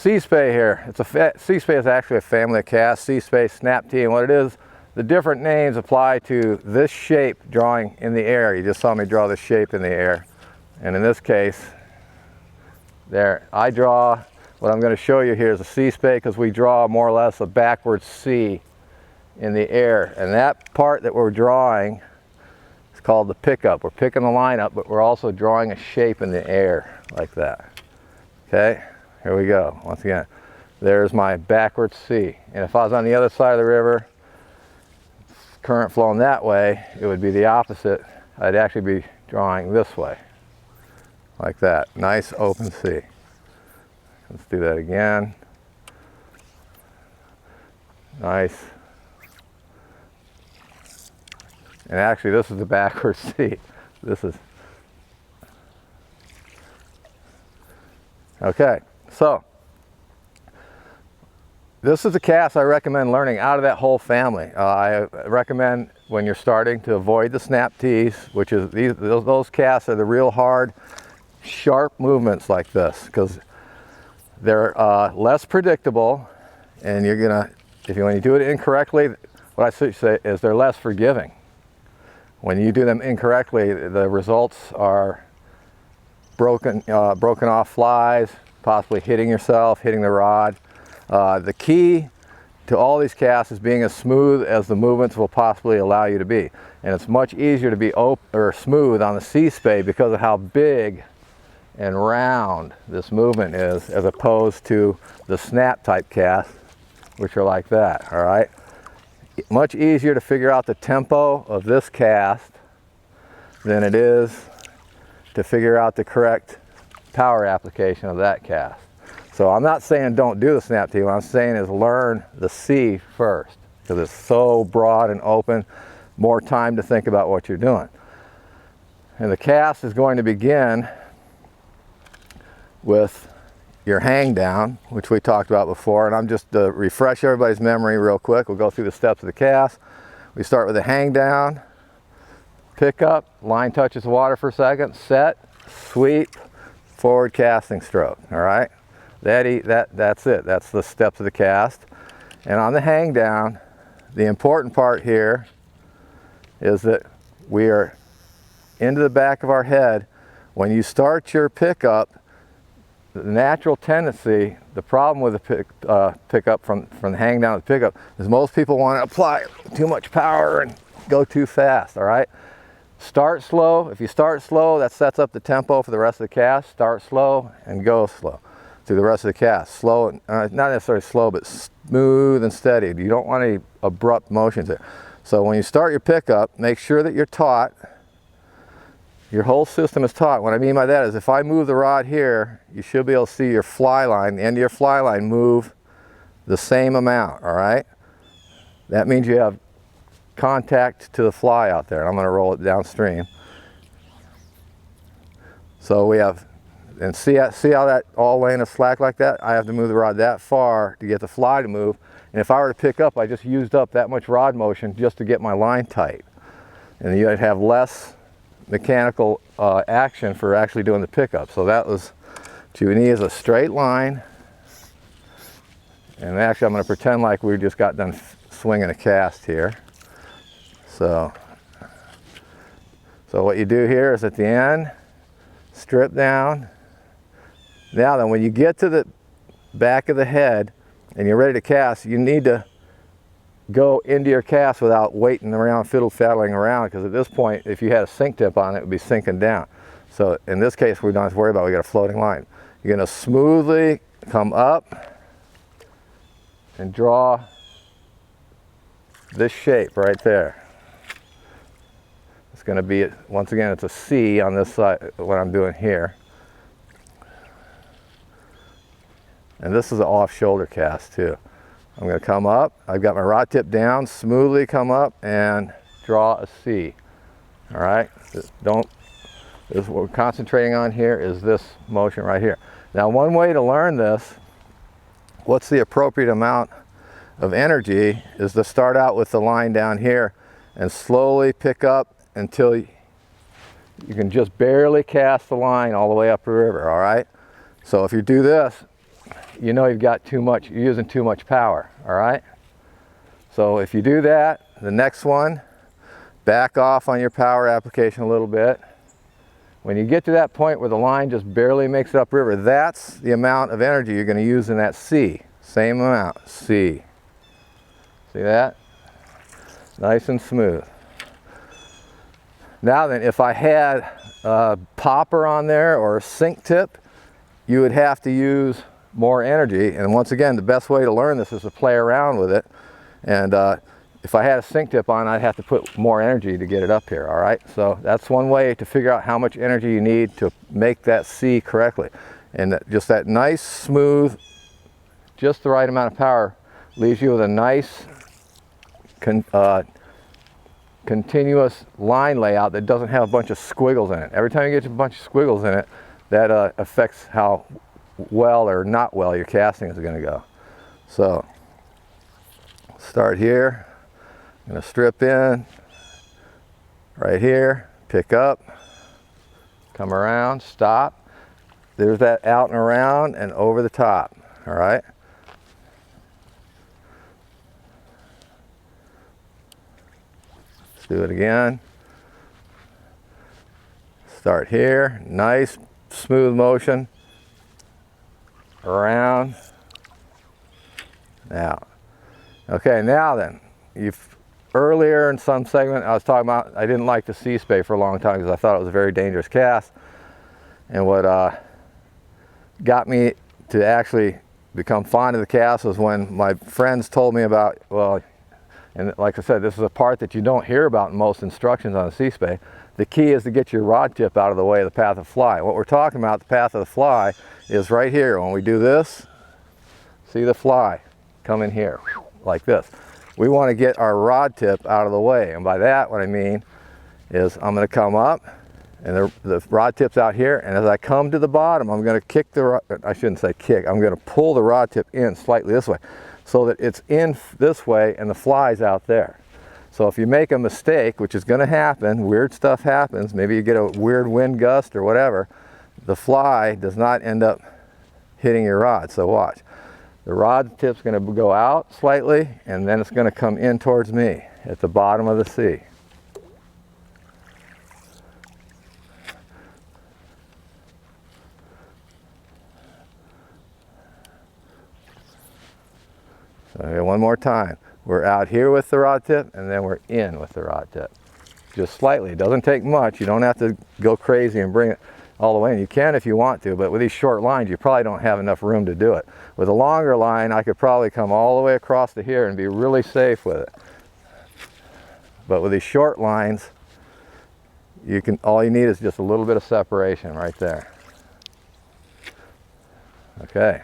C-Spey here. C-Spey is actually a family of casts. C-Spey, snap T, and what it is, the different names apply to this shape drawing in the air. You just saw me draw this shape in the air. And in this case, there, I draw, what I'm going to show you here is a C-Spey because we draw more or less a backwards C in the air. And that part that we're drawing is called the pickup. We're picking the line up, but we're also drawing a shape in the air like that. Okay, here we go. Once again, there's my backwards C. And if I was on the other side of the river, current flowing that way, it would be the opposite. I'd actually be drawing this way, like that. Nice open C. Let's do that again. Nice. And actually this is the backwards C. This is. Okay, so this is the cast I recommend learning out of that whole family. I recommend when you're starting to avoid the snap T's, which is those casts are the real hard, sharp movements like this, because they're less predictable, and you're gonna, when you do it incorrectly, what I should say is they're less forgiving. When you do them incorrectly, the results are broken off flies, possibly hitting yourself, hitting the rod. The key to all these casts is being as smooth as the movements will possibly allow you to be. And it's much easier to be smooth on the C-Spey because of how big and round this movement is, as opposed to the snap type casts, which are like that, all right? Much easier to figure out the tempo of this cast than it is to figure out the correct power application of that cast. So I'm not saying don't do the snap T. What I'm saying is learn the C first, because it's so broad and open, more time to think about what you're doing. And the cast is going to begin with your hang down, which we talked about before. And I'm just to refresh everybody's memory real quick. We'll go through the steps of the cast. We start with a hang down, pick up, line touches the water for a second, set, sweep, forward casting stroke, all right? That's it. That's the steps of the cast. And on the hang down, the important part here is that we are into the back of our head. When you start your pickup, the natural tendency, the problem with the pickup from the hang down to the pickup is most people want to apply too much power and go too fast, all right? Start slow. If you start slow, that sets up the tempo for the rest of the cast. Start slow and go slow through the rest of the cast. Slow, not necessarily slow, but smooth and steady. You don't want any abrupt motions there. So when you start your pickup, make sure that you're taut. Your whole system is taut. What I mean by that is if I move the rod here, you should be able to see your fly line, the end of your fly line move the same amount, all right? That means you have contact to the fly out there. I'm going to roll it downstream. So we have, and see how that all laying is slack like that? I have to move the rod that far to get the fly to move. And if I were to pick up, I just used up that much rod motion just to get my line tight. And you'd have less mechanical action for actually doing the pickup. So that was, what you need is a straight line. And actually I'm going to pretend like we just got done swinging a cast here. So what you do here is at the end, strip down. Now then, when you get to the back of the head and you're ready to cast, you need to go into your cast without waiting around, fiddle-faddling around, because at this point, if you had a sink tip on it, it would be sinking down. So in this case, we don't have to worry about it. We got a floating line. You're going to smoothly come up and draw this shape right there. It's going to be, once again, it's a C on this side, what I'm doing here. And this is an off-shoulder cast too. I'm going to come up, I've got my rod tip down, smoothly come up and draw a C. All right, what we're concentrating on here is this motion right here. Now one way to learn this, what's the appropriate amount of energy, is to start out with the line down here and slowly pick up until you can just barely cast the line all the way up the river, all right? So if you do this, you know you've got too much, you're using too much power, all right? So if you do that, the next one, back off on your power application a little bit. When you get to that point where the line just barely makes it upriver, that's the amount of energy you're going to use in that C. Same amount, C. See that? Nice and smooth. Now then, if I had a popper on there or a sink tip, you would have to use more energy. And once again, the best way to learn this is to play around with it. And if I had a sink tip on, I'd have to put more energy to get it up here, all right? So that's one way to figure out how much energy you need to make that C correctly. And just that nice, smooth, just the right amount of power leaves you with a nice, continuous line layout that doesn't have a bunch of squiggles in it. Every time you get a bunch of squiggles in it, that affects how well or not well your casting is going to go. So start here. I'm going to strip in right here, pick up, come around, stop. There's that out and around and over the top, all right? Let's do it again. Start here, nice smooth motion, around, out. Okay, now then, earlier in some segment I was talking about I didn't like the C-Spey for a long time because I thought it was a very dangerous cast. And what got me to actually become fond of the cast was when my friends told me about, well, and like I said, this is a part that you don't hear about in most instructions on a C-Spey. The key is to get your rod tip out of the way of the path of fly. What we're talking about, the path of the fly, is right here. When we do this, see the fly come in here, like this. We want to get our rod tip out of the way. And by that, what I mean is I'm going to come up, and the rod tip's out here, and as I come to the bottom, I'm going to kick the, I shouldn't say kick, I'm going to pull the rod tip in slightly this way, so that it's in this way and the fly's out there. So if you make a mistake, which is going to happen, weird stuff happens, maybe you get a weird wind gust or whatever, the fly does not end up hitting your rod. So watch. The rod tip's going to go out slightly, and then it's going to come in towards me at the bottom of the C. So here, one more time. We're out here with the rod tip, and then we're in with the rod tip. Just slightly. It doesn't take much. You don't have to go crazy and bring it all the way in. You can if you want to, but with these short lines, you probably don't have enough room to do it. With a longer line, I could probably come all the way across to here and be really safe with it. But with these short lines, all you need is just a little bit of separation right there. Okay.